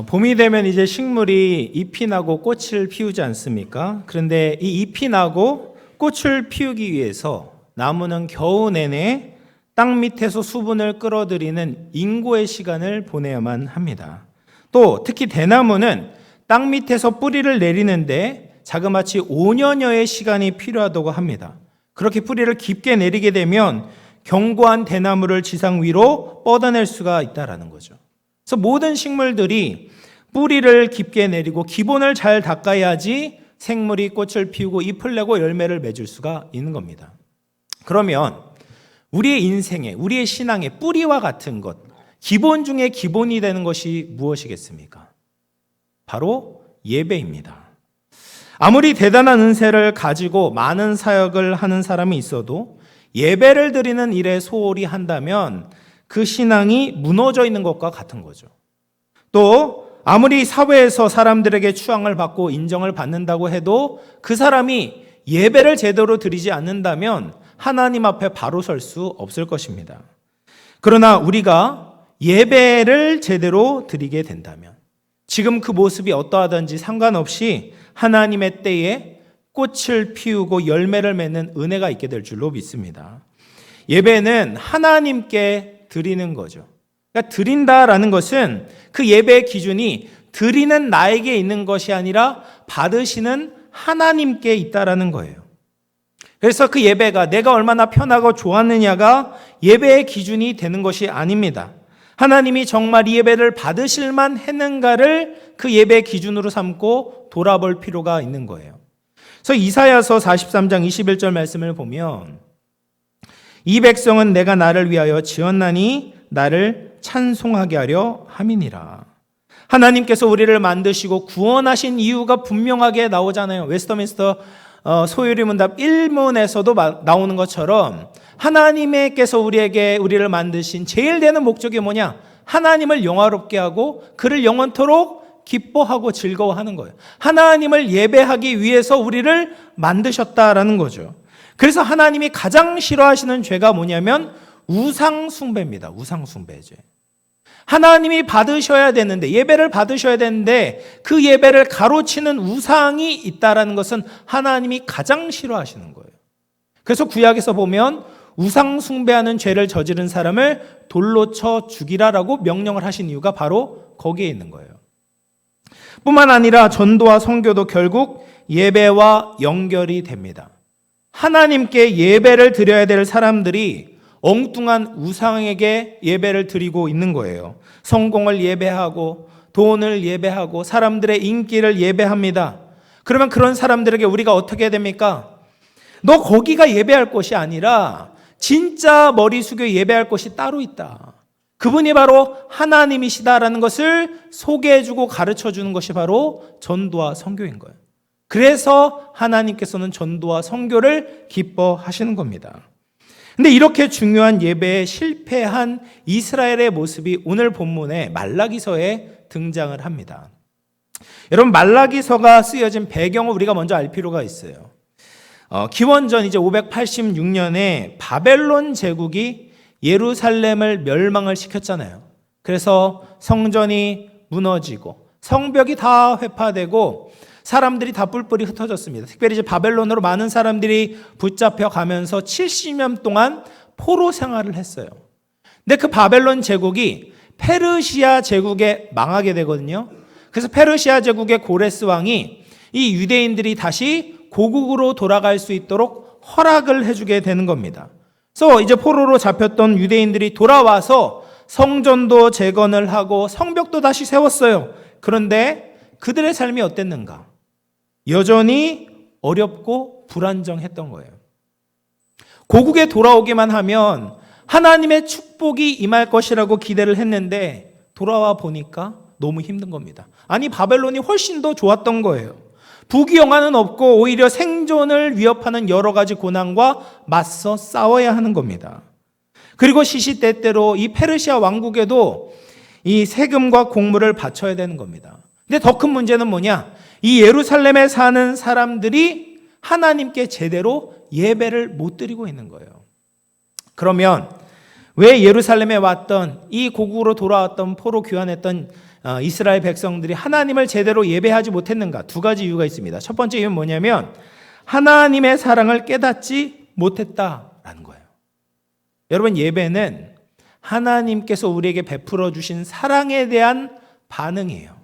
봄이 되면 이제 식물이 잎이 나고 꽃을 피우지 않습니까? 그런데 이 잎이 나고 꽃을 피우기 위해서 나무는 겨우 내내 땅 밑에서 수분을 끌어들이는 인고의 시간을 보내야만 합니다. 또 특히 대나무는 땅 밑에서 뿌리를 내리는데 자그마치 5년여의 시간이 필요하다고 합니다. 그렇게 뿌리를 깊게 내리게 되면 견고한 대나무를 지상 위로 뻗어낼 수가 있다는 거죠. 그래서 모든 식물들이 뿌리를 깊게 내리고 기본을 잘 닦아야지 생물이 꽃을 피우고 잎을 내고 열매를 맺을 수가 있는 겁니다. 그러면 우리의 인생에, 우리의 신앙에 뿌리와 같은 것, 기본 중에 기본이 되는 것이 무엇이겠습니까? 바로 예배입니다. 아무리 대단한 은혜를 가지고 많은 사역을 하는 사람이 있어도 예배를 드리는 일에 소홀히 한다면 그 신앙이 무너져 있는 것과 같은 거죠. 또 아무리 사회에서 사람들에게 추앙을 받고 인정을 받는다고 해도 그 사람이 예배를 제대로 드리지 않는다면 하나님 앞에 바로 설 수 없을 것입니다. 그러나 우리가 예배를 제대로 드리게 된다면 지금 그 모습이 어떠하든지 상관없이 하나님의 때에 꽃을 피우고 열매를 맺는 은혜가 있게 될 줄로 믿습니다. 예배는 하나님께 드리는 거죠. 그러니까 드린다라는 것은 그 예배의 기준이 드리는 나에게 있는 것이 아니라 받으시는 하나님께 있다라는 거예요. 그래서 그 예배가 내가 얼마나 편하고 좋았느냐가 예배의 기준이 되는 것이 아닙니다. 하나님이 정말 이 예배를 받으실 만 했는가를 그 예배의 기준으로 삼고 돌아볼 필요가 있는 거예요. 그래서 이사야서 43장 21절 말씀을 보면 이 백성은 내가 나를 위하여 지었나니 나를 찬송하게 하려 함이니라. 하나님께서 우리를 만드시고 구원하신 이유가 분명하게 나오잖아요. 웨스터민스터 소요리 문답 1문에서도 나오는 것처럼 하나님께서 우리를 만드신 제일 되는 목적이 뭐냐? 하나님을 영화롭게 하고 그를 영원토록 기뻐하고 즐거워하는 거예요. 하나님을 예배하기 위해서 우리를 만드셨다라는 거죠. 그래서 하나님이 가장 싫어하시는 죄가 뭐냐면 우상숭배입니다. 우상숭배죄. 하나님이 받으셔야 되는데, 예배를 받으셔야 되는데 그 예배를 가로치는 우상이 있다라는 것은 하나님이 가장 싫어하시는 거예요. 그래서 구약에서 보면 우상숭배하는 죄를 저지른 사람을 돌로 쳐 죽이라라고 명령을 하신 이유가 바로 거기에 있는 거예요. 뿐만 아니라 전도와 선교도 결국 예배와 연결이 됩니다. 하나님께 예배를 드려야 될 사람들이 엉뚱한 우상에게 예배를 드리고 있는 거예요. 성공을 예배하고 돈을 예배하고 사람들의 인기를 예배합니다. 그러면 그런 사람들에게 우리가 어떻게 해야 됩니까? 너 거기가 예배할 곳이 아니라 진짜 머리 숙여 예배할 곳이 따로 있다. 그분이 바로 하나님이시다라는 것을 소개해주고 가르쳐주는 것이 바로 전도와 선교인 거예요. 그래서 하나님께서는 전도와 선교를 기뻐하시는 겁니다. 근데 이렇게 중요한 예배에 실패한 이스라엘의 모습이 오늘 본문의 말라기서에 등장을 합니다. 여러분, 말라기서가 쓰여진 배경을 우리가 먼저 알 필요가 있어요. 기원전 이제 586년에 바벨론 제국이 예루살렘을 멸망을 시켰잖아요. 그래서 성전이 무너지고 성벽이 다 회파되고 사람들이 다 뿔뿔이 흩어졌습니다. 특별히 이제 바벨론으로 많은 사람들이 붙잡혀 가면서 70년 동안 포로 생활을 했어요. 근데 그 바벨론 제국이 페르시아 제국에 망하게 되거든요. 그래서 페르시아 제국의 고레스 왕이 이 유대인들이 다시 고국으로 돌아갈 수 있도록 허락을 해주게 되는 겁니다. 그래서 이제 포로로 잡혔던 유대인들이 돌아와서 성전도 재건을 하고 성벽도 다시 세웠어요. 그런데 그들의 삶이 어땠는가? 여전히 어렵고 불안정했던 거예요. 고국에 돌아오기만 하면 하나님의 축복이 임할 것이라고 기대를 했는데 돌아와 보니까 너무 힘든 겁니다. 아니, 바벨론이 훨씬 더 좋았던 거예요. 부귀영화는 없고 오히려 생존을 위협하는 여러 가지 고난과 맞서 싸워야 하는 겁니다. 그리고 시시때때로 이 페르시아 왕국에도 이 세금과 공물을 바쳐야 되는 겁니다. 근데 더 큰 문제는 뭐냐? 이 예루살렘에 사는 사람들이 하나님께 제대로 예배를 못 드리고 있는 거예요. 그러면 왜 예루살렘에 왔던 이 고국으로 돌아왔던 포로 귀환했던 이스라엘 백성들이 하나님을 제대로 예배하지 못했는가? 두 가지 이유가 있습니다. 첫 번째 이유는 뭐냐면 하나님의 사랑을 깨닫지 못했다라는 거예요. 여러분, 예배는 하나님께서 우리에게 베풀어 주신 사랑에 대한 반응이에요.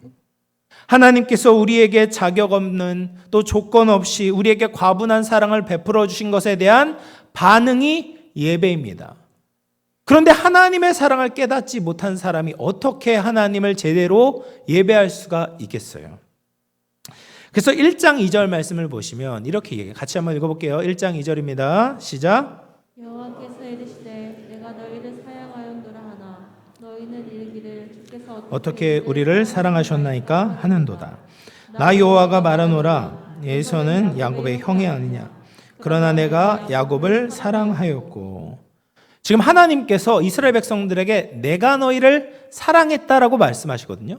하나님께서 우리에게 자격 없는, 또 조건 없이 우리에게 과분한 사랑을 베풀어 주신 것에 대한 반응이 예배입니다. 그런데 하나님의 사랑을 깨닫지 못한 사람이 어떻게 하나님을 제대로 예배할 수가 있겠어요? 그래서 1장 2절 말씀을 보시면 이렇게 얘기해요. 같이 한번 읽어볼게요. 1장 2절입니다. 시작. 여호와께서 이르시되 내가 너희를 사랑하였노라 하나 너희는 이르기를 주께서 어떻게 우리를 사랑하셨나이까 하는도다. 나 여호와가 말하노라 에서는 야곱의 형이 아니냐. 그러나 내가 야곱을 사랑하였고. 지금 하나님께서 이스라엘 백성들에게 내가 너희를 사랑했다라고 말씀하시거든요.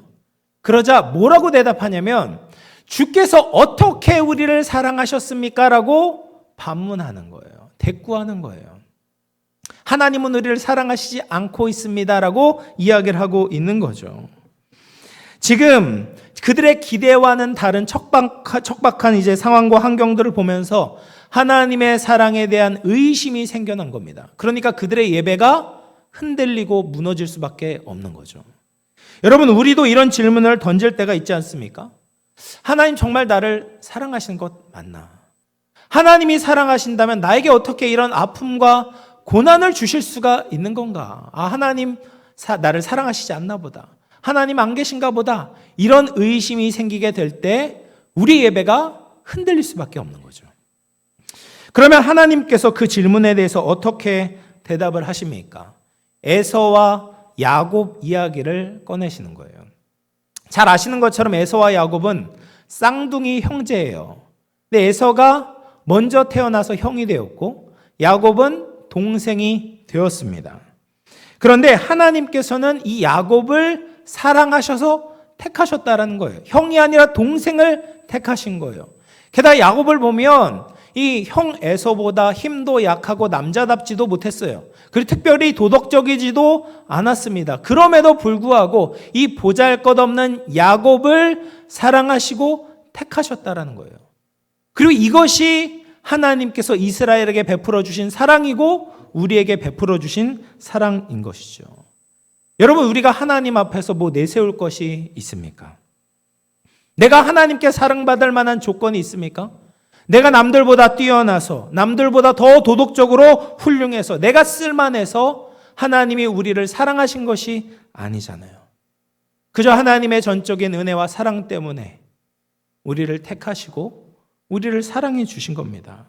그러자 뭐라고 대답하냐면 주께서 어떻게 우리를 사랑하셨습니까? 라고 반문하는 거예요. 대꾸하는 거예요. 하나님은 우리를 사랑하시지 않고 있습니다라고 이야기를 하고 있는 거죠. 지금 그들의 기대와는 다른 척박한 이제 상황과 환경들을 보면서 하나님의 사랑에 대한 의심이 생겨난 겁니다. 그러니까 그들의 예배가 흔들리고 무너질 수밖에 없는 거죠. 여러분, 우리도 이런 질문을 던질 때가 있지 않습니까? 하나님 정말 나를 사랑하시는 것 맞나? 하나님이 사랑하신다면 나에게 어떻게 이런 아픔과 고난을 주실 수가 있는 건가? 하나님 나를 사랑하시지 않나 보다. 하나님 안 계신가 보다. 이런 의심이 생기게 될 때 우리 예배가 흔들릴 수밖에 없는 거죠. 그러면 하나님께서 그 질문에 대해서 어떻게 대답을 하십니까? 에서와 야곱 이야기를 꺼내시는 거예요. 잘 아시는 것처럼 에서와 야곱은 쌍둥이 형제예요. 근데 에서가 먼저 태어나서 형이 되었고 야곱은 동생이 되었습니다. 그런데 하나님께서는 이 야곱을 사랑하셔서 택하셨다라는 거예요. 형이 아니라 동생을 택하신 거예요. 게다가 야곱을 보면 이 형 에서보다 힘도 약하고 남자답지도 못했어요. 그리고 특별히 도덕적이지도 않았습니다. 그럼에도 불구하고 이 보잘것없는 야곱을 사랑하시고 택하셨다라는 거예요. 그리고 이것이 하나님께서 이스라엘에게 베풀어 주신 사랑이고 우리에게 베풀어 주신 사랑인 것이죠. 여러분, 우리가 하나님 앞에서 뭐 내세울 것이 있습니까? 내가 하나님께 사랑받을 만한 조건이 있습니까? 내가 남들보다 뛰어나서, 남들보다 더 도덕적으로 훌륭해서, 내가 쓸만해서 하나님이 우리를 사랑하신 것이 아니잖아요. 그저 하나님의 전적인 은혜와 사랑 때문에 우리를 택하시고 우리를 사랑해 주신 겁니다.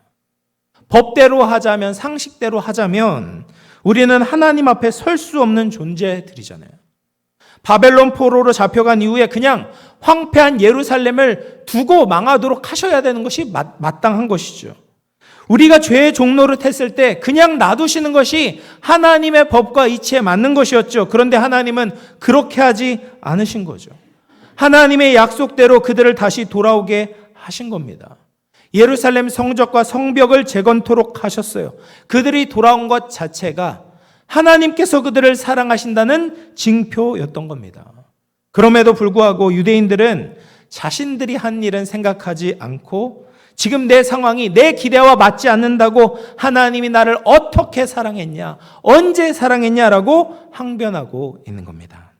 법대로 하자면, 상식대로 하자면 우리는 하나님 앞에 설 수 없는 존재들이잖아요. 바벨론 포로로 잡혀간 이후에 그냥 황폐한 예루살렘을 두고 망하도록 하셔야 되는 것이 마땅한 것이죠. 우리가 죄의 종노릇 했을 때 그냥 놔두시는 것이 하나님의 법과 이치에 맞는 것이었죠. 그런데 하나님은 그렇게 하지 않으신 거죠. 하나님의 약속대로 그들을 다시 돌아오게 하신 겁니다. 예루살렘 성적과 성벽을 재건토록 하셨어요. 그들이 돌아온 것 자체가 하나님께서 그들을 사랑하신다는 징표였던 겁니다. 그럼에도 불구하고 유대인들은 자신들이 한 일은 생각하지 않고 지금 내 상황이 내 기대와 맞지 않는다고 하나님이 나를 어떻게 사랑했냐, 언제 사랑했냐라고 항변하고 있는 겁니다.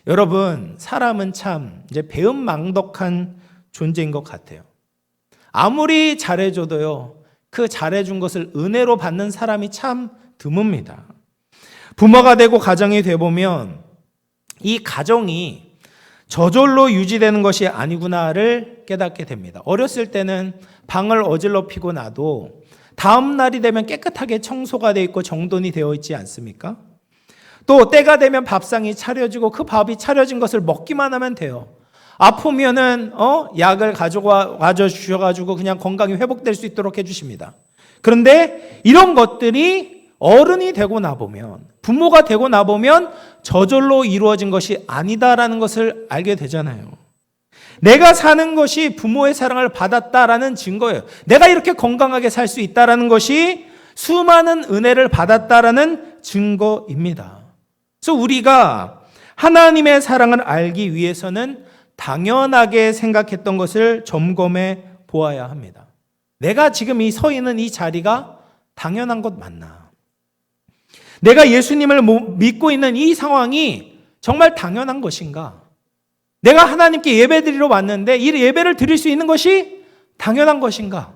여러분, 사람은 참 이제 배은망덕한 존재인 것 같아요. 아무리 잘해줘도요, 그 잘해준 것을 은혜로 받는 사람이 참 드뭅니다. 부모가 되고 가정이 되보면 이 가정이 저절로 유지되는 것이 아니구나를 깨닫게 됩니다. 어렸을 때는 방을 어질러 피고 나도 다음 날이 되면 깨끗하게 청소가 되어 있고 정돈이 되어 있지 않습니까? 또 때가 되면 밥상이 차려지고 그 밥이 차려진 것을 먹기만 하면 돼요. 아프면은 약을 가져 주셔가지고 그냥 건강이 회복될 수 있도록 해주십니다. 그런데 이런 것들이 어른이 되고 나보면, 부모가 되고 나보면 저절로 이루어진 것이 아니다라는 것을 알게 되잖아요. 내가 사는 것이 부모의 사랑을 받았다라는 증거예요. 내가 이렇게 건강하게 살 수 있다라는 것이 수많은 은혜를 받았다라는 증거입니다. 그래서 우리가 하나님의 사랑을 알기 위해서는 당연하게 생각했던 것을 점검해 보아야 합니다. 내가 지금 서 있는 이 자리가 당연한 것 맞나? 내가 예수님을 믿고 있는 이 상황이 정말 당연한 것인가? 내가 하나님께 예배드리러 왔는데 이 예배를 드릴 수 있는 것이 당연한 것인가?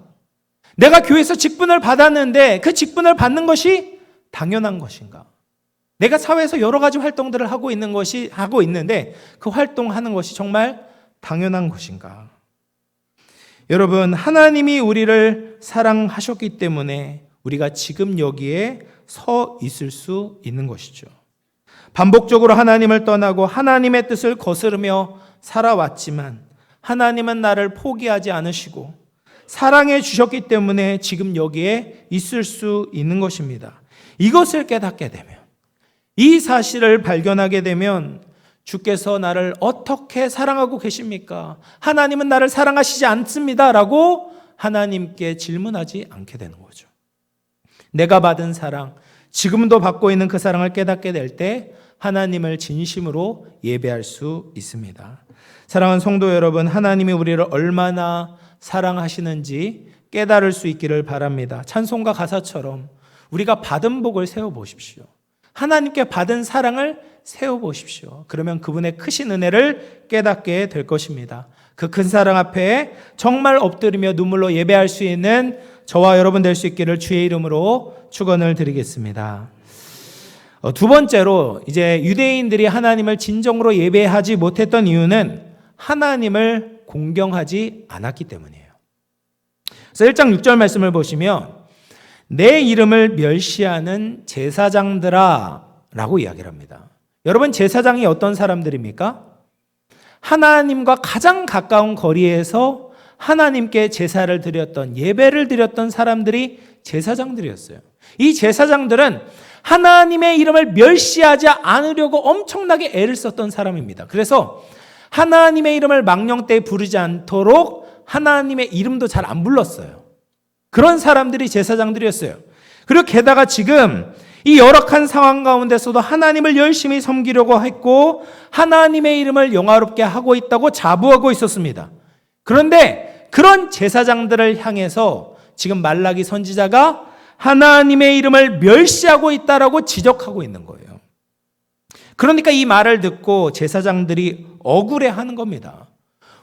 내가 교회에서 직분을 받았는데 그 직분을 받는 것이 당연한 것인가? 내가 사회에서 여러 가지 활동들을 하고 있는데 그 활동하는 것이 정말 당연한 것인가? 여러분, 하나님이 우리를 사랑하셨기 때문에 우리가 지금 여기에 서 있을 수 있는 것이죠. 반복적으로 하나님을 떠나고 하나님의 뜻을 거스르며 살아왔지만 하나님은 나를 포기하지 않으시고 사랑해 주셨기 때문에 지금 여기에 있을 수 있는 것입니다. 이것을 깨닫게 되면, 이 사실을 발견하게 되면 주께서 나를 어떻게 사랑하고 계십니까? 하나님은 나를 사랑하시지 않습니다. 라고 하나님께 질문하지 않게 되는 거죠. 내가 받은 사랑, 지금도 받고 있는 그 사랑을 깨닫게 될 때 하나님을 진심으로 예배할 수 있습니다. 사랑하는 성도 여러분, 하나님이 우리를 얼마나 사랑하시는지 깨달을 수 있기를 바랍니다. 찬송가 가사처럼 우리가 받은 복을 세워보십시오. 하나님께 받은 사랑을 세워보십시오. 그러면 그분의 크신 은혜를 깨닫게 될 것입니다. 그 큰 사랑 앞에 정말 엎드리며 눈물로 예배할 수 있는 저와 여러분 될 수 있기를 주의 이름으로 축원을 드리겠습니다. 두 번째로, 이제 유대인들이 하나님을 진정으로 예배하지 못했던 이유는 하나님을 공경하지 않았기 때문이에요. 그래서 1장 6절 말씀을 보시면 내 이름을 멸시하는 제사장들아 라고 이야기를 합니다. 여러분, 제사장이 어떤 사람들입니까? 하나님과 가장 가까운 거리에서 하나님께 제사를 드렸던, 예배를 드렸던 사람들이 제사장들이었어요. 이 제사장들은 하나님의 이름을 멸시하지 않으려고 엄청나게 애를 썼던 사람입니다. 그래서 하나님의 이름을 망령 때 부르지 않도록 하나님의 이름도 잘 안 불렀어요. 그런 사람들이 제사장들이었어요. 그리고 게다가 지금 이 열악한 상황 가운데서도 하나님을 열심히 섬기려고 했고 하나님의 이름을 영화롭게 하고 있다고 자부하고 있었습니다. 그런데 그런 제사장들을 향해서 지금 말라기 선지자가 하나님의 이름을 멸시하고 있다라고 지적하고 있는 거예요. 그러니까 이 말을 듣고 제사장들이 억울해하는 겁니다.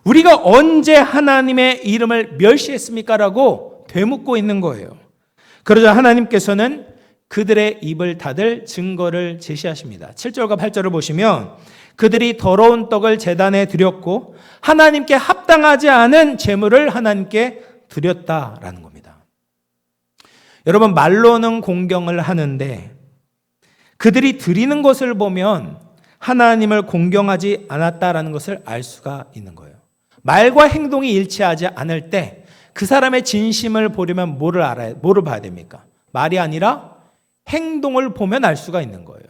우리가 언제 하나님의 이름을 멸시했습니까? 라고 되묻고 있는 거예요. 그러자 하나님께서는 그들의 입을 닫을 증거를 제시하십니다. 7절과 8절을 보시면 그들이 더러운 떡을 제단에 드렸고 하나님께 합당하지 않은 제물을 하나님께 드렸다라는 겁니다. 여러분, 말로는 공경을 하는데 그들이 드리는 것을 보면 하나님을 공경하지 않았다라는 것을 알 수가 있는 거예요. 말과 행동이 일치하지 않을 때 그 사람의 진심을 보려면 뭐를 봐야 됩니까? 말이 아니라 행동을 보면 알 수가 있는 거예요.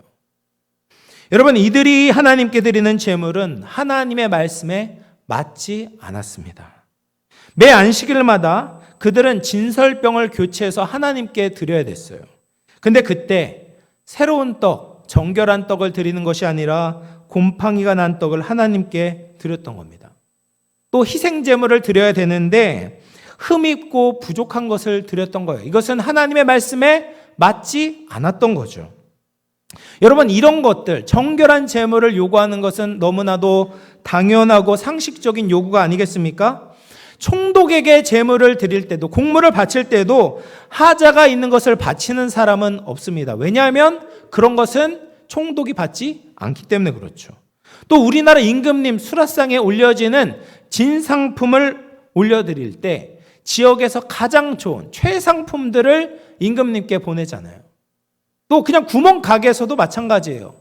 여러분, 이들이 하나님께 드리는 제물은 하나님의 말씀에 맞지 않았습니다. 매 안식일마다 그들은 진설병을 교체해서 하나님께 드려야 됐어요. 근데 그때 새로운 떡, 정결한 떡을 드리는 것이 아니라 곰팡이가 난 떡을 하나님께 드렸던 겁니다. 또 희생제물을 드려야 되는데 흠입고 부족한 것을 드렸던 거예요. 이것은 하나님의 말씀에 맞지 않았던 거죠. 여러분, 이런 것들, 정결한 제물을 요구하는 것은 너무나도 당연하고 상식적인 요구가 아니겠습니까? 총독에게 제물을 드릴 때도, 공물을 바칠 때도 하자가 있는 것을 바치는 사람은 없습니다. 왜냐하면 그런 것은 총독이 받지 않기 때문에 그렇죠. 또 우리나라 임금님 수라상에 올려지는 진상품을 올려드릴 때 지역에서 가장 좋은 최상품들을 임금님께 보내잖아요. 또 그냥 구멍가게에서도 마찬가지예요.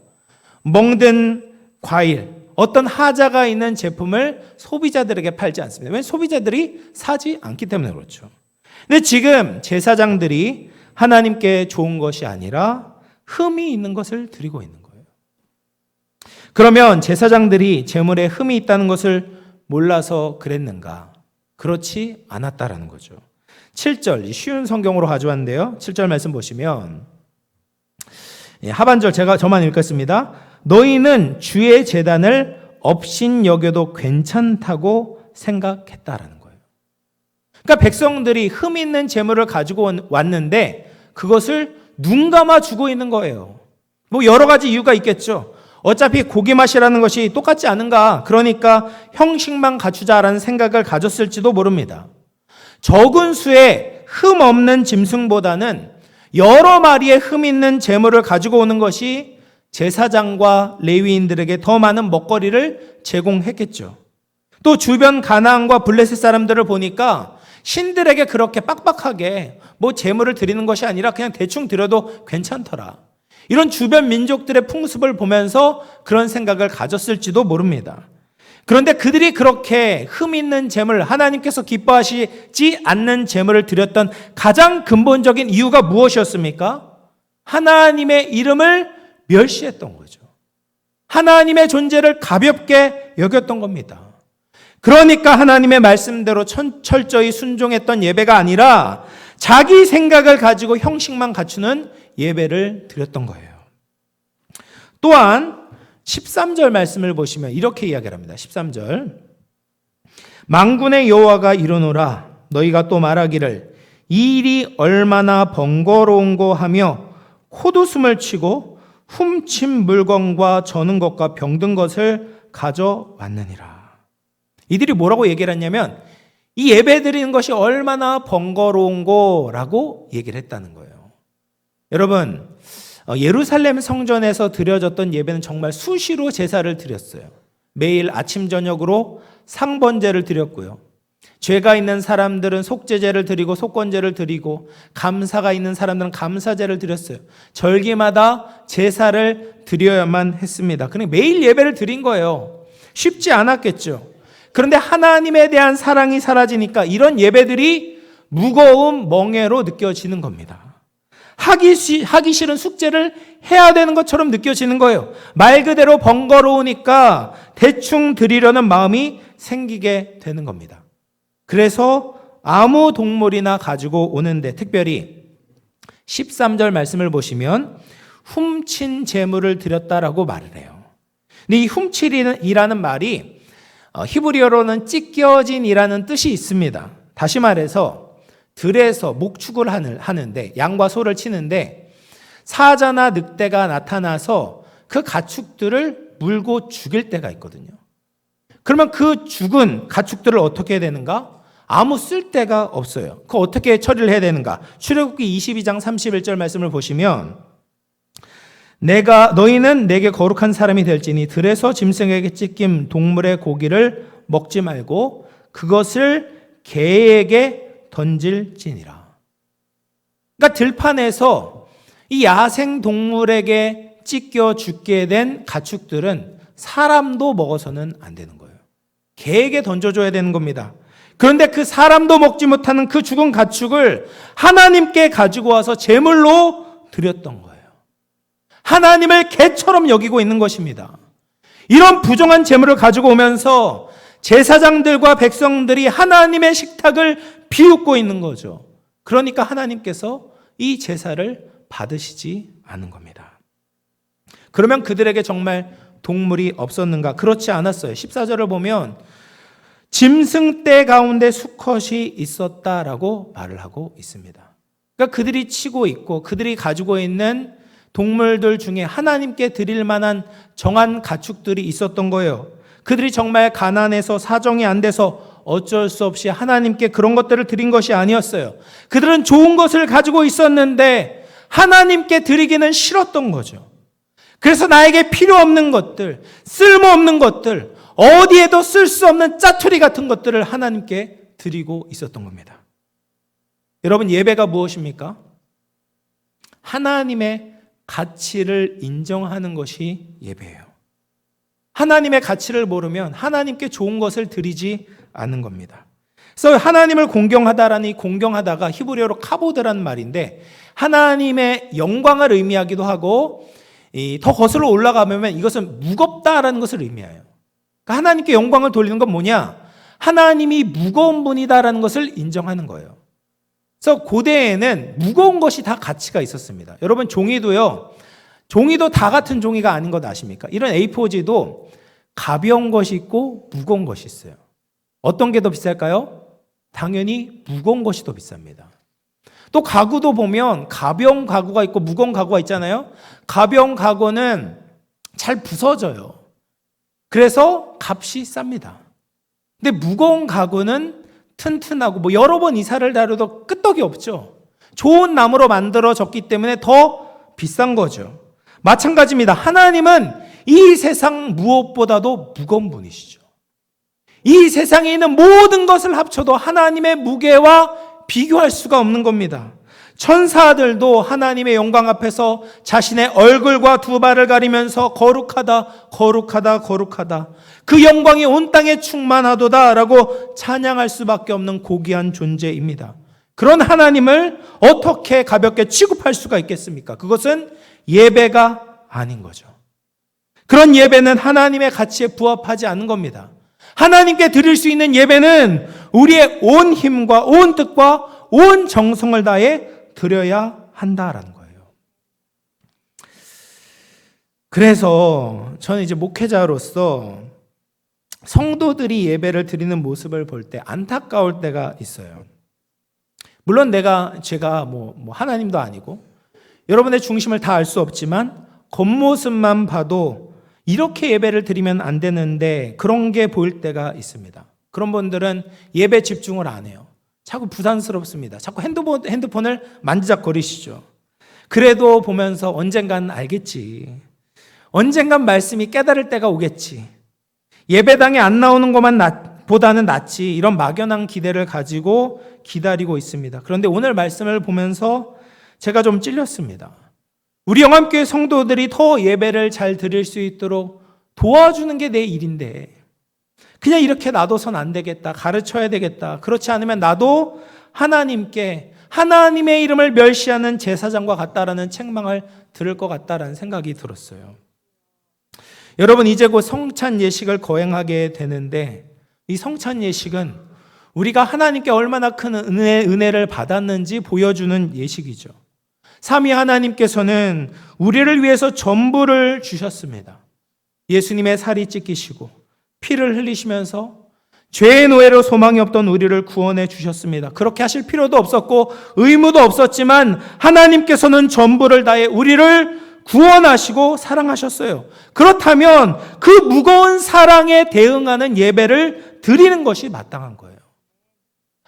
먹는 과일, 어떤 하자가 있는 제품을 소비자들에게 팔지 않습니다. 왜냐하면 소비자들이 사지 않기 때문에 그렇죠. 근데 지금 제사장들이 하나님께 좋은 것이 아니라 흠이 있는 것을 드리고 있는 거예요. 그러면 제사장들이 제물에 흠이 있다는 것을 몰라서 그랬는가? 그렇지 않았다라는 거죠. 7절, 쉬운 성경으로 가져왔는데요. 7절 말씀 보시면 하반절 저만 읽겠습니다. 너희는 주의 제단을 업신여겨도 괜찮다고 생각했다라는 거예요. 그러니까 백성들이 흠 있는 재물을 가지고 왔는데 그것을 눈 감아 주고 있는 거예요. 뭐 여러 가지 이유가 있겠죠. 어차피 고기 맛이라는 것이 똑같지 않은가, 그러니까 형식만 갖추자라는 생각을 가졌을지도 모릅니다. 적은 수의 흠 없는 짐승보다는 여러 마리의 흠 있는 재물을 가지고 오는 것이 제사장과 레위인들에게 더 많은 먹거리를 제공했겠죠. 또 주변 가나안과 블레셋 사람들을 보니까 신들에게 그렇게 빡빡하게 뭐 재물을 드리는 것이 아니라 그냥 대충 드려도 괜찮더라. 이런 주변 민족들의 풍습을 보면서 그런 생각을 가졌을지도 모릅니다. 그런데 그들이 그렇게 흠 있는 재물, 하나님께서 기뻐하시지 않는 재물을 드렸던 가장 근본적인 이유가 무엇이었습니까? 하나님의 이름을 멸시했던 거죠. 하나님의 존재를 가볍게 여겼던 겁니다. 그러니까 하나님의 말씀대로 철저히 순종했던 예배가 아니라 자기 생각을 가지고 형식만 갖추는 예배를 드렸던 거예요. 또한 13절 말씀을 보시면 이렇게 이야기를 합니다. 13절. 만군의 여호와가 이르노라 너희가 또 말하기를 이 일이 얼마나 번거로운고 하며 콧웃음을 치고 훔친 물건과 저는 것과 병든 것을 가져왔느니라. 이들이 뭐라고 얘기를 했냐면 이 예배 드리는 것이 얼마나 번거로운고라고 얘기를 했다는 거예요. 여러분, 예루살렘 성전에서 드려졌던 예배는 정말 수시로 제사를 드렸어요. 매일 아침 저녁으로 상번제를 드렸고요. 죄가 있는 사람들은 속죄제를 드리고 속건제를 드리고 감사가 있는 사람들은 감사제를 드렸어요. 절기마다 제사를 드려야만 했습니다. 그냥 매일 예배를 드린 거예요. 쉽지 않았겠죠. 그런데 하나님에 대한 사랑이 사라지니까 이런 예배들이 무거운 멍해로 느껴지는 겁니다. 하기 싫은 숙제를 해야 되는 것처럼 느껴지는 거예요. 말 그대로 번거로우니까 대충 드리려는 마음이 생기게 되는 겁니다. 그래서 아무 동물이나 가지고 오는데, 특별히 13절 말씀을 보시면 훔친 재물을 드렸다라고 말을 해요. 근데 이 훔칠이라는 말이 히브리어로는 찢겨진이라는 뜻이 있습니다. 다시 말해서 들에서 목축을 하는데, 양과 소를 치는데 사자나 늑대가 나타나서 그 가축들을 물고 죽일 때가 있거든요. 그러면 그 죽은 가축들을 어떻게 해야 되는가? 아무 쓸데가 없어요. 그거 어떻게 처리를 해야 되는가? 출애굽기 22장 31절 말씀을 보시면 너희는 내게 거룩한 사람이 될지니 들에서 짐승에게 찢긴 동물의 고기를 먹지 말고 그것을 개에게 던질지니라. 그러니까 들판에서 이 야생 동물에게 찢겨 죽게 된 가축들은 사람도 먹어서는 안 되는 거예요. 개에게 던져줘야 되는 겁니다. 그런데 그 사람도 먹지 못하는 그 죽은 가축을 하나님께 가지고 와서 제물로 드렸던 거예요. 하나님을 개처럼 여기고 있는 것입니다. 이런 부정한 제물을 가지고 오면서 제사장들과 백성들이 하나님의 식탁을 비웃고 있는 거죠. 그러니까 하나님께서 이 제사를 받으시지 않은 겁니다. 그러면 그들에게 정말 동물이 없었는가? 그렇지 않았어요. 14절을 보면 짐승떼 가운데 수컷이 있었다라고 말을 하고 있습니다. 그러니까 그들이 치고 있고 그들이 가지고 있는 동물들 중에 하나님께 드릴 만한 정한 가축들이 있었던 거예요. 그들이 정말 가난해서 사정이 안 돼서 어쩔 수 없이 하나님께 그런 것들을 드린 것이 아니었어요. 그들은 좋은 것을 가지고 있었는데 하나님께 드리기는 싫었던 거죠. 그래서 나에게 필요 없는 것들, 쓸모없는 것들, 어디에도 쓸 수 없는 짜투리 같은 것들을 하나님께 드리고 있었던 겁니다. 여러분, 예배가 무엇입니까? 하나님의 가치를 인정하는 것이 예배예요. 하나님의 가치를 모르면 하나님께 좋은 것을 드리지 않는 겁니다. 그래서 하나님을 공경하다라는 이 공경하다가 히브리어로 카보드라는 말인데 하나님의 영광을 의미하기도 하고 더 거슬러 올라가면 이것은 무겁다라는 것을 의미해요. 그러니까 하나님께 영광을 돌리는 건 뭐냐? 하나님이 무거운 분이다라는 것을 인정하는 거예요. 그래서 고대에는 무거운 것이 다 가치가 있었습니다. 여러분, 종이도요, 종이도 다 같은 종이가 아닌 것 아십니까? 이런 A4지도 가벼운 것이 있고 무거운 것이 있어요. 어떤 게 더 비쌀까요? 당연히 무거운 것이 더 비쌉니다. 또 가구도 보면 가벼운 가구가 있고 무거운 가구가 있잖아요. 가벼운 가구는 잘 부서져요. 그래서 값이 쌉니다. 근데 무거운 가구는 튼튼하고 뭐 여러 번 이사를 다뤄도 끄떡이 없죠. 좋은 나무로 만들어졌기 때문에 더 비싼 거죠. 마찬가지입니다. 하나님은 이 세상 무엇보다도 무거운 분이시죠. 이 세상에 있는 모든 것을 합쳐도 하나님의 무게와 비교할 수가 없는 겁니다. 천사들도 하나님의 영광 앞에서 자신의 얼굴과 두 발을 가리면서 거룩하다, 거룩하다, 거룩하다. 그 영광이 온 땅에 충만하도다 라고 찬양할 수밖에 없는 고귀한 존재입니다. 그런 하나님을 어떻게 가볍게 취급할 수가 있겠습니까? 그것은 예배가 아닌 거죠. 그런 예배는 하나님의 가치에 부합하지 않는 겁니다. 하나님께 드릴 수 있는 예배는 우리의 온 힘과 온 뜻과 온 정성을 다해 드려야 한다라는 거예요. 그래서 저는 이제 목회자로서 성도들이 예배를 드리는 모습을 볼 때 안타까울 때가 있어요. 물론 제가 하나님도 아니고 여러분의 중심을 다 알 수 없지만 겉모습만 봐도 이렇게 예배를 드리면 안 되는데 그런 게 보일 때가 있습니다. 그런 분들은 예배 집중을 안 해요. 자꾸 부담스럽습니다. 자꾸 핸드폰을 만지작거리시죠. 그래도 보면서 언젠간 알겠지. 언젠간 말씀이 깨달을 때가 오겠지. 예배당에 안 나오는 것만 보다는 낫지. 이런 막연한 기대를 가지고 기다리고 있습니다. 그런데 오늘 말씀을 보면서 제가 좀 찔렸습니다. 우리 영암교회 성도들이 더 예배를 잘 드릴 수 있도록 도와주는 게 내 일인데 그냥 이렇게 놔둬선 안 되겠다. 가르쳐야 되겠다. 그렇지 않으면 나도 하나님께 하나님의 이름을 멸시하는 제사장과 같다라는 책망을 들을 것 같다라는 생각이 들었어요. 여러분 이제 곧 성찬 예식을 거행하게 되는데 이 성찬 예식은 우리가 하나님께 얼마나 큰 은혜를 받았는지 보여주는 예식이죠. 삼위 하나님께서는 우리를 위해서 전부를 주셨습니다. 예수님의 살이 찢기시고 피를 흘리시면서 죄의 노예로 소망이 없던 우리를 구원해 주셨습니다. 그렇게 하실 필요도 없었고 의무도 없었지만 하나님께서는 전부를 다해 우리를 구원하시고 사랑하셨어요. 그렇다면 그 무거운 사랑에 대응하는 예배를 드리는 것이 마땅한 거예요.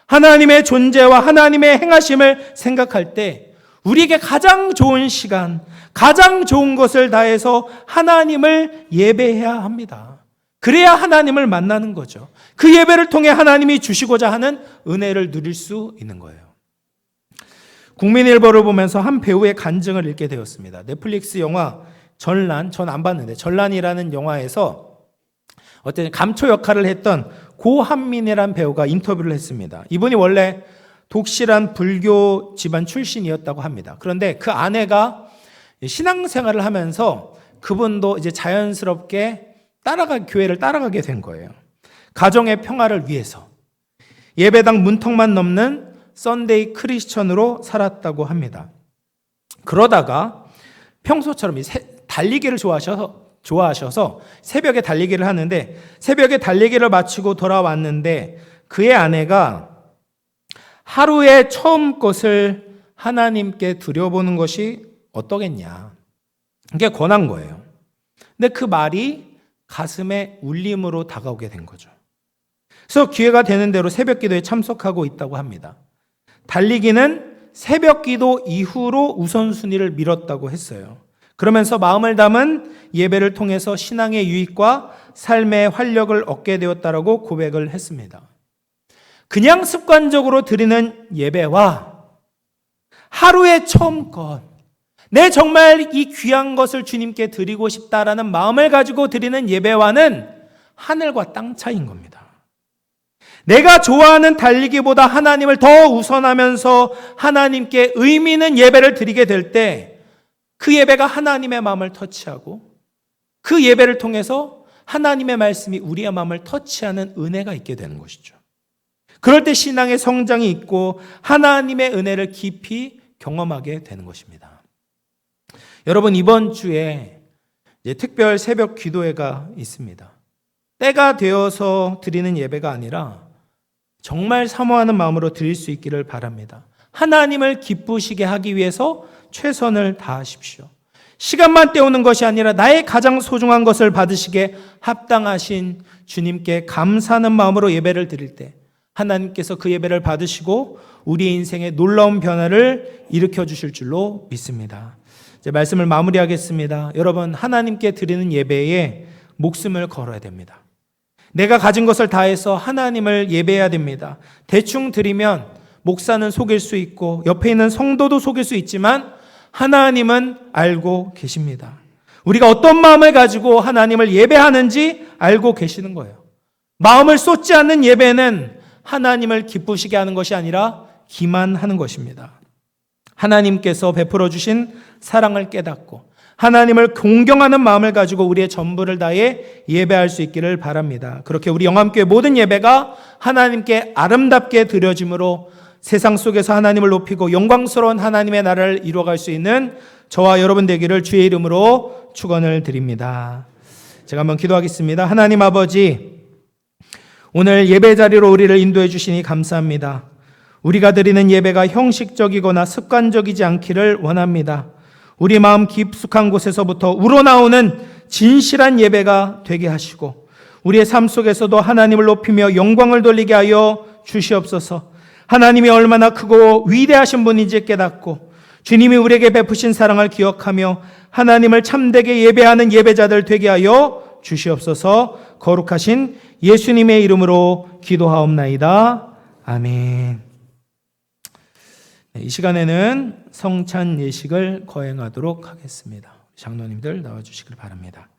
하나님의 존재와 하나님의 행하심을 생각할 때 우리에게 가장 좋은 시간, 가장 좋은 것을 다해서 하나님을 예배해야 합니다. 그래야 하나님을 만나는 거죠. 그 예배를 통해 하나님이 주시고자 하는 은혜를 누릴 수 있는 거예요. 국민일보를 보면서 한 배우의 간증을 읽게 되었습니다. 넷플릭스 영화 전란, 전 안 봤는데 전란이라는 영화에서 어떤 감초 역할을 했던 고한민이라는 배우가 인터뷰를 했습니다. 이분이 원래 독실한 불교 집안 출신이었다고 합니다. 그런데 그 아내가 신앙생활을 하면서 그분도 이제 자연스럽게 교회를 따라가게 된 거예요. 가정의 평화를 위해서 예배당 문턱만 넘는 썬데이 크리스천으로 살았다고 합니다. 그러다가 평소처럼 달리기를 좋아하셔서 새벽에 달리기를 하는데 새벽에 달리기를 마치고 돌아왔는데 그의 아내가 하루에 처음 것을 하나님께 드려보는 것이 어떠겠냐. 이게 권한 거예요. 근데 그 말이 가슴에 울림으로 다가오게 된 거죠. 그래서 기회가 되는 대로 새벽 기도에 참석하고 있다고 합니다. 달리기는 새벽 기도 이후로 우선순위를 밀었다고 했어요. 그러면서 마음을 담은 예배를 통해서 신앙의 유익과 삶의 활력을 얻게 되었다라고 고백을 했습니다. 그냥 습관적으로 드리는 예배와 하루의 처음 것, 내 정말 이 귀한 것을 주님께 드리고 싶다라는 마음을 가지고 드리는 예배와는 하늘과 땅 차이인 겁니다. 내가 좋아하는 달리기보다 하나님을 더 우선하면서 하나님께 의미 있는 예배를 드리게 될 때 그 예배가 하나님의 마음을 터치하고 그 예배를 통해서 하나님의 말씀이 우리의 마음을 터치하는 은혜가 있게 되는 것이죠. 그럴 때 신앙의 성장이 있고 하나님의 은혜를 깊이 경험하게 되는 것입니다. 여러분, 이번 주에 이제 특별 새벽 기도회가 있습니다. 때가 되어서 드리는 예배가 아니라 정말 사모하는 마음으로 드릴 수 있기를 바랍니다. 하나님을 기쁘시게 하기 위해서 최선을 다하십시오. 시간만 때우는 것이 아니라 나의 가장 소중한 것을 받으시게 합당하신 주님께 감사하는 마음으로 예배를 드릴 때 하나님께서 그 예배를 받으시고 우리의 인생에 놀라운 변화를 일으켜 주실 줄로 믿습니다. 이제 말씀을 마무리하겠습니다. 여러분, 하나님께 드리는 예배에 목숨을 걸어야 됩니다. 내가 가진 것을 다해서 하나님을 예배해야 됩니다. 대충 드리면 목사는 속일 수 있고 옆에 있는 성도도 속일 수 있지만 하나님은 알고 계십니다. 우리가 어떤 마음을 가지고 하나님을 예배하는지 알고 계시는 거예요. 마음을 쏟지 않는 예배는 하나님을 기쁘시게 하는 것이 아니라 기만하는 것입니다. 하나님께서 베풀어 주신 사랑을 깨닫고 하나님을 공경하는 마음을 가지고 우리의 전부를 다해 예배할 수 있기를 바랍니다. 그렇게 우리 영암교회 모든 예배가 하나님께 아름답게 드려짐으로 세상 속에서 하나님을 높이고 영광스러운 하나님의 나라를 이루어갈 수 있는 저와 여러분 되기를 주의 이름으로 축원을 드립니다. 제가 한번 기도하겠습니다. 하나님 아버지, 오늘 예배 자리로 우리를 인도해 주시니 감사합니다. 우리가 드리는 예배가 형식적이거나 습관적이지 않기를 원합니다. 우리 마음 깊숙한 곳에서부터 우러나오는 진실한 예배가 되게 하시고 우리의 삶 속에서도 하나님을 높이며 영광을 돌리게 하여 주시옵소서. 하나님이 얼마나 크고 위대하신 분인지 깨닫고 주님이 우리에게 베푸신 사랑을 기억하며 하나님을 참되게 예배하는 예배자들 되게 하여 주시옵소서. 거룩하신 예수님의 이름으로 기도하옵나이다. 아멘. 이 시간에는 성찬 예식을 거행하도록 하겠습니다. 장로님들 나와주시길 바랍니다.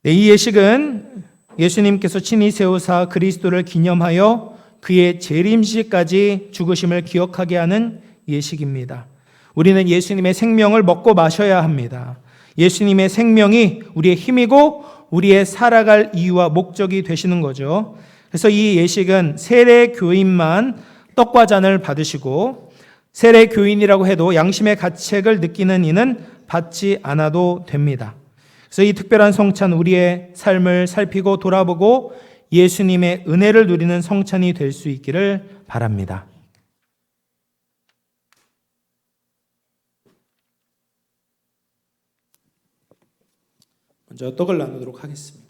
이 예식은 예수님께서 친히 세우사 그리스도를 기념하여 그의 재림시까지 죽으심을 기억하게 하는 예식입니다. 우리는 예수님의 생명을 먹고 마셔야 합니다. 예수님의 생명이 우리의 힘이고 우리의 살아갈 이유와 목적이 되시는 거죠. 그래서 이 예식은 세례 교인만 떡과 잔을 받으시고 세례 교인이라고 해도 양심의 가책을 느끼는 이는 받지 않아도 됩니다. 그래서 이 특별한 성찬, 우리의 삶을 살피고 돌아보고 예수님의 은혜를 누리는 성찬이 될 수 있기를 바랍니다. 먼저 떡을 나누도록 하겠습니다.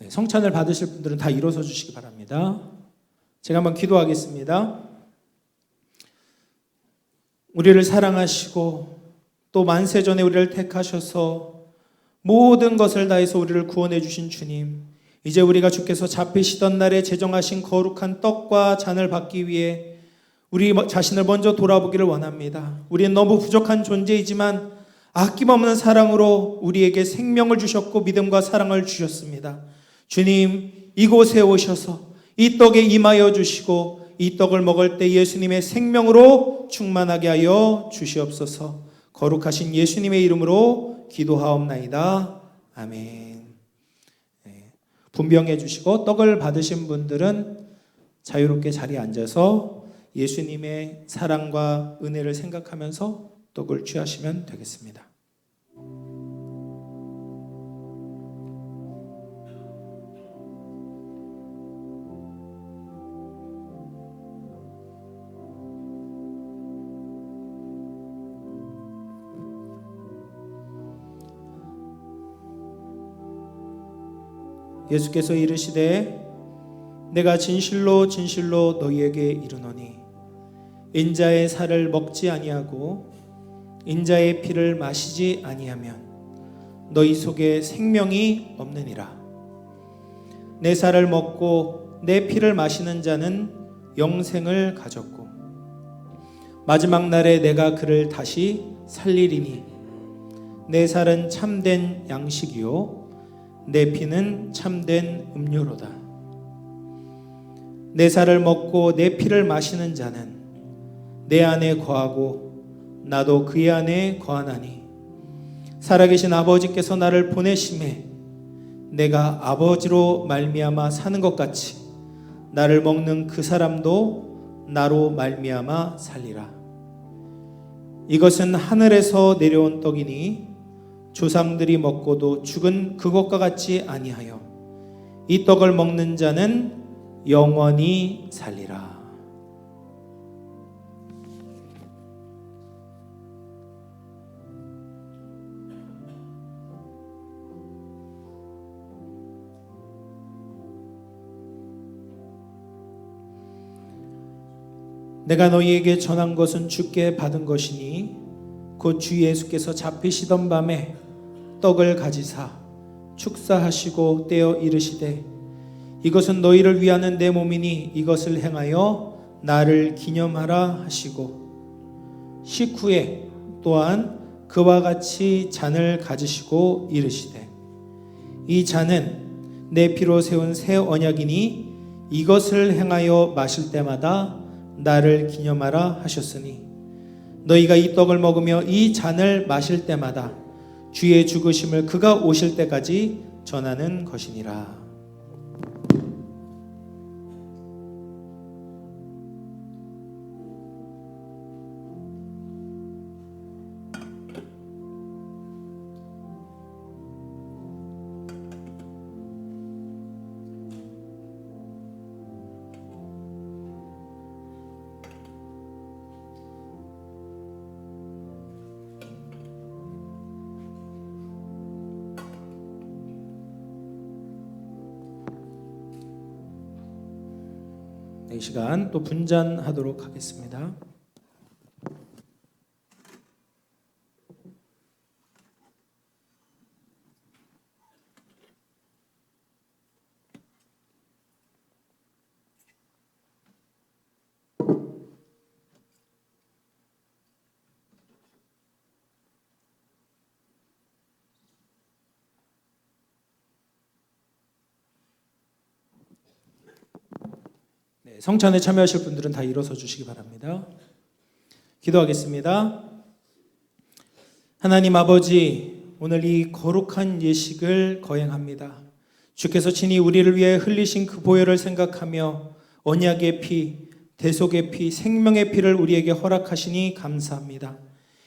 성찬을 받으실 분들은 다 일어서 주시기 바랍니다. 제가 한번 기도하겠습니다. 우리를 사랑하시고 또 만세전에 우리를 택하셔서 모든 것을 다해서 우리를 구원해 주신 주님, 이제 우리가 주께서 잡히시던 날에 제정하신 거룩한 떡과 잔을 받기 위해 우리 자신을 먼저 돌아보기를 원합니다. 우리는 너무 부족한 존재이지만 아낌없는 사랑으로 우리에게 생명을 주셨고 믿음과 사랑을 주셨습니다. 주님, 이곳에 오셔서 이 떡에 임하여 주시고 이 떡을 먹을 때 예수님의 생명으로 충만하게 하여 주시옵소서. 거룩하신 예수님의 이름으로 기도하옵나이다. 아멘. 분병해 주시고 떡을 받으신 분들은 자유롭게 자리에 앉아서 예수님의 사랑과 은혜를 생각하면서 떡을 취하시면 되겠습니다. 예수께서 이르시되 내가 진실로 진실로 너희에게 이르노니 인자의 살을 먹지 아니하고 인자의 피를 마시지 아니하면 너희 속에 생명이 없느니라. 내 살을 먹고 내 피를 마시는 자는 영생을 가졌고 마지막 날에 내가 그를 다시 살리리니 내 살은 참된 양식이요 내 피는 참된 음료로다. 내 살을 먹고 내 피를 마시는 자는 내 안에 거하고 나도 그의 안에 거하나니 살아계신 아버지께서 나를 보내심에 내가 아버지로 말미암아 사는 것 같이 나를 먹는 그 사람도 나로 말미암아 살리라. 이것은 하늘에서 내려온 떡이니 조상들이 먹고도 죽은 그것과 같지 아니하여 이 떡을 먹는 자는 영원히 살리라. 내가 너희에게 전한 것은 주께 받은 것이니 곧 주 예수께서 잡히시던 밤에 떡을 가지사 축사하시고 떼어 이르시되 이것은 너희를 위하는 내 몸이니 이것을 행하여 나를 기념하라 하시고 식후에 또한 그와 같이 잔을 가지시고 이르시되 이 잔은 내 피로 세운 새 언약이니 이것을 행하여 마실 때마다 나를 기념하라 하셨으니 너희가 이 떡을 먹으며 이 잔을 마실 때마다 주의 죽으심을 그가 오실 때까지 전하는 것이니라. 이 시간 또 분잔하도록 하겠습니다. 성찬에 참여하실 분들은 다 일어서 주시기 바랍니다. 기도하겠습니다. 하나님 아버지, 오늘 이 거룩한 예식을 거행합니다. 주께서 친히 우리를 위해 흘리신 그 보혈을 생각하며 언약의 피, 대속의 피, 생명의 피를 우리에게 허락하시니 감사합니다.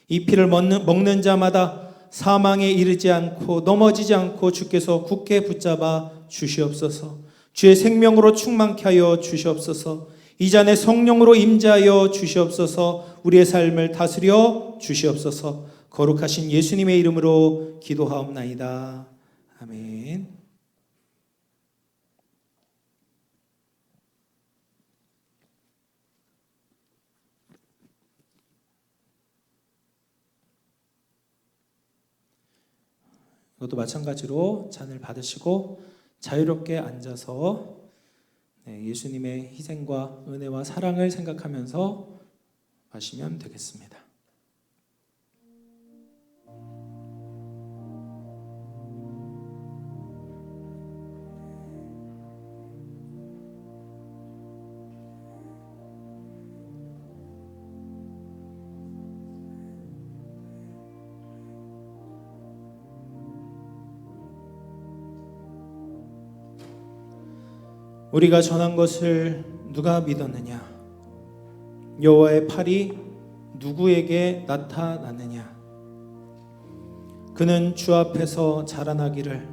이 피를 먹는 자마다 사망에 이르지 않고 넘어지지 않고 주께서 굳게 붙잡아 주시옵소서. 주의 생명으로 충만케 하여 주시옵소서. 이 잔에 성령으로 임재하여 주시옵소서. 우리의 삶을 다스려 주시옵소서. 거룩하신 예수님의 이름으로 기도하옵나이다. 아멘. 이것도 마찬가지로 잔을 받으시고 자유롭게 앉아서 예수님의 희생과 은혜와 사랑을 생각하면서 마시면 되겠습니다. 우리가 전한 것을 누가 믿었느냐? 여호와의 팔이 누구에게 나타났느냐? 그는 주 앞에서 자라나기를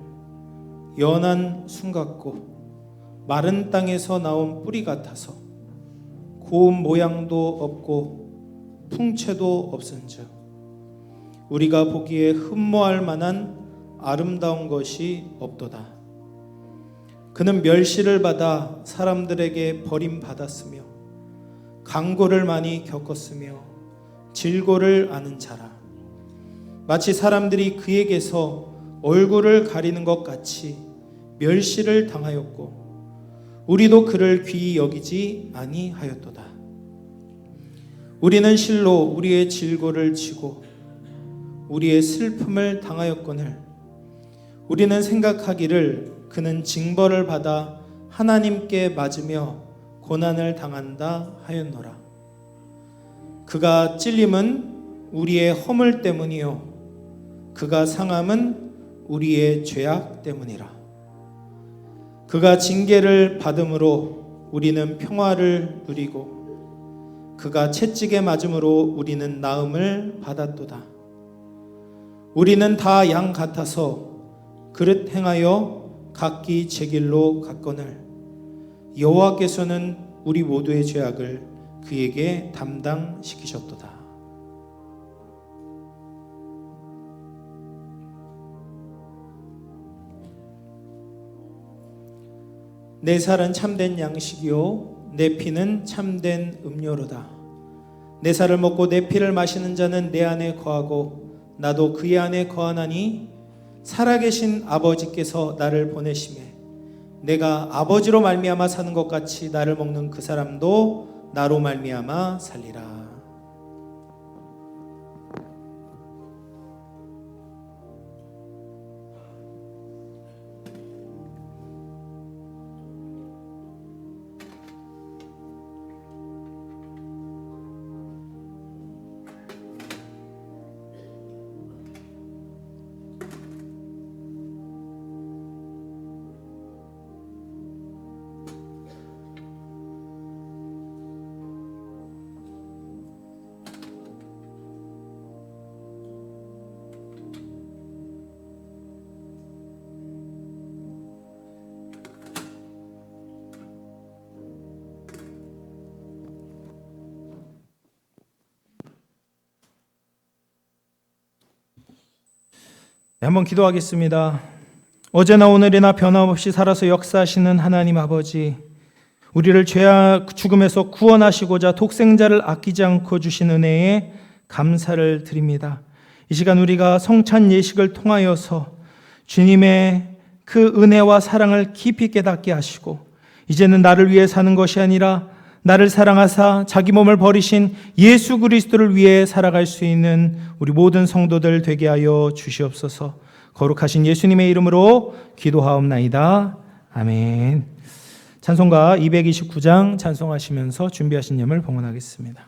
연한 순 같고 마른 땅에서 나온 뿌리 같아서 고운 모양도 없고 풍채도 없은즉 우리가 보기에 흠모할 만한 아름다운 것이 없도다. 그는 멸시를 받아 사람들에게 버림받았으며 강고를 많이 겪었으며 질고를 아는 자라. 마치 사람들이 그에게서 얼굴을 가리는 것 같이 멸시를 당하였고 우리도 그를 귀히 여기지 아니하였도다. 우리는 실로 우리의 질고를 지고 우리의 슬픔을 당하였거늘 우리는 생각하기를 그는 징벌을 받아 하나님께 맞으며 고난을 당한다 하였노라. 그가 찔림은 우리의 허물 때문이요 그가 상함은 우리의 죄악 때문이라. 그가 징계를 받음으로 우리는 평화를 누리고 그가 채찍에 맞음으로 우리는 나음을 받았도다. 우리는 다 양 같아서 그릇 행하여 각기 제 길로 갔거늘 여호와께서는 우리 모두의 죄악을 그에게 담당시키셨도다. 내 살은 참된 양식이요 내 피는 참된 음료로다. 내 살을 먹고 내 피를 마시는 자는 내 안에 거하고 나도 그의 안에 거하나니 살아계신 아버지께서 나를 보내심에 내가 아버지로 말미암아 사는 것 같이 나를 먹는 그 사람도 나로 말미암아 살리라. 네, 한번 기도하겠습니다. 어제나 오늘이나 변함없이 살아서 역사하시는 하나님 아버지, 우리를 죄악 죽음에서 구원하시고자 독생자를 아끼지 않고 주신 은혜에 감사를 드립니다. 이 시간 우리가 성찬 예식을 통하여서 주님의 그 은혜와 사랑을 깊이 깨닫게 하시고 이제는 나를 위해 사는 것이 아니라 나를 사랑하사 자기 몸을 버리신 예수 그리스도를 위해 살아갈 수 있는 우리 모든 성도들 되게 하여 주시옵소서. 거룩하신 예수님의 이름으로 기도하옵나이다. 아멘. 찬송가 229장 찬송하시면서 준비하신 예물 봉헌하겠습니다.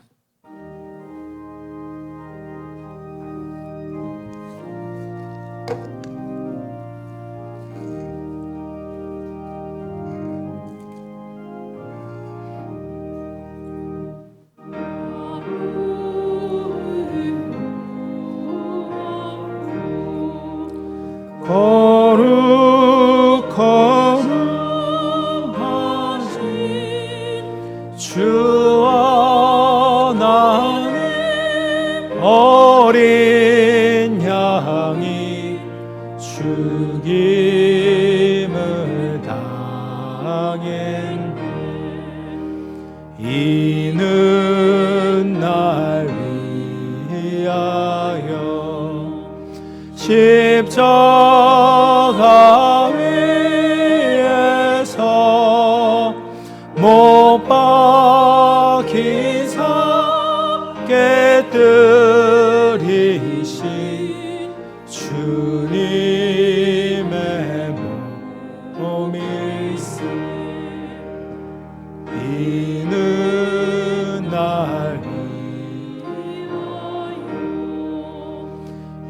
거룩하신 주와 나는 어린 양이 죽임을 당했네. 이는 날 위하여 십자가 위에서 못 박히사 깨뜨리신 주님의 몸일세. 이는 날 위하여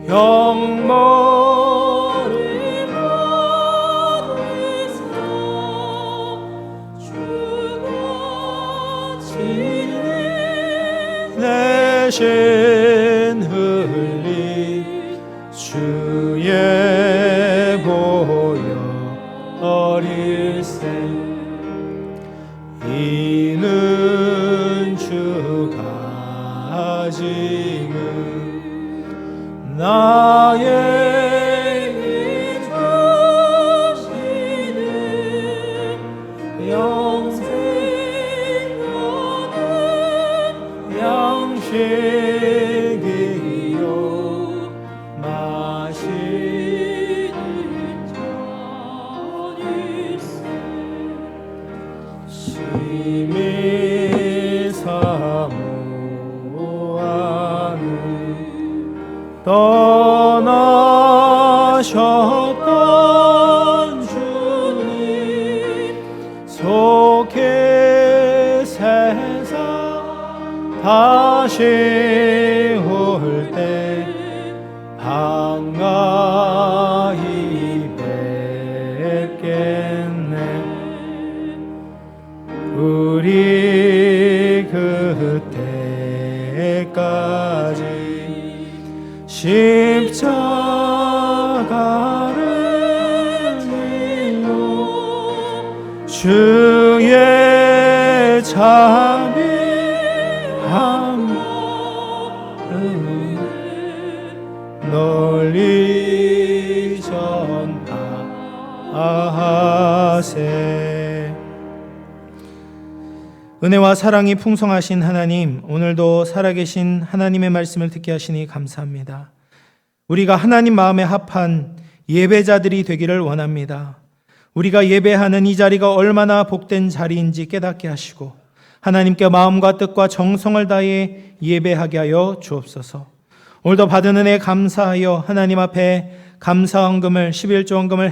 영머리 받으사 죽어지니 내신 흘린 주의 보혈 어릴세. 이는 주가 지금 나에게 주시는 영생하는 양식이요 마시는 잔일세. 심히 사모하는 떠나셨던 주님 속해 때까지 십자가를 지고 주의 자비함을 널리 전하세. 은혜와 사랑이 풍성하신 하나님, 오늘도 살아계신 하나님의 말씀을 듣게 하시니 감사합니다. 우리가 하나님 마음에 합한 예배자들이 되기를 원합니다. 우리가 예배하는 이 자리가 얼마나 복된 자리인지 깨닫게 하시고 하나님께 마음과 뜻과 정성을 다해 예배하게 하여 주옵소서. 오늘도 받은 은혜 감사하여 하나님 앞에 감사헌금을 11조 헌금을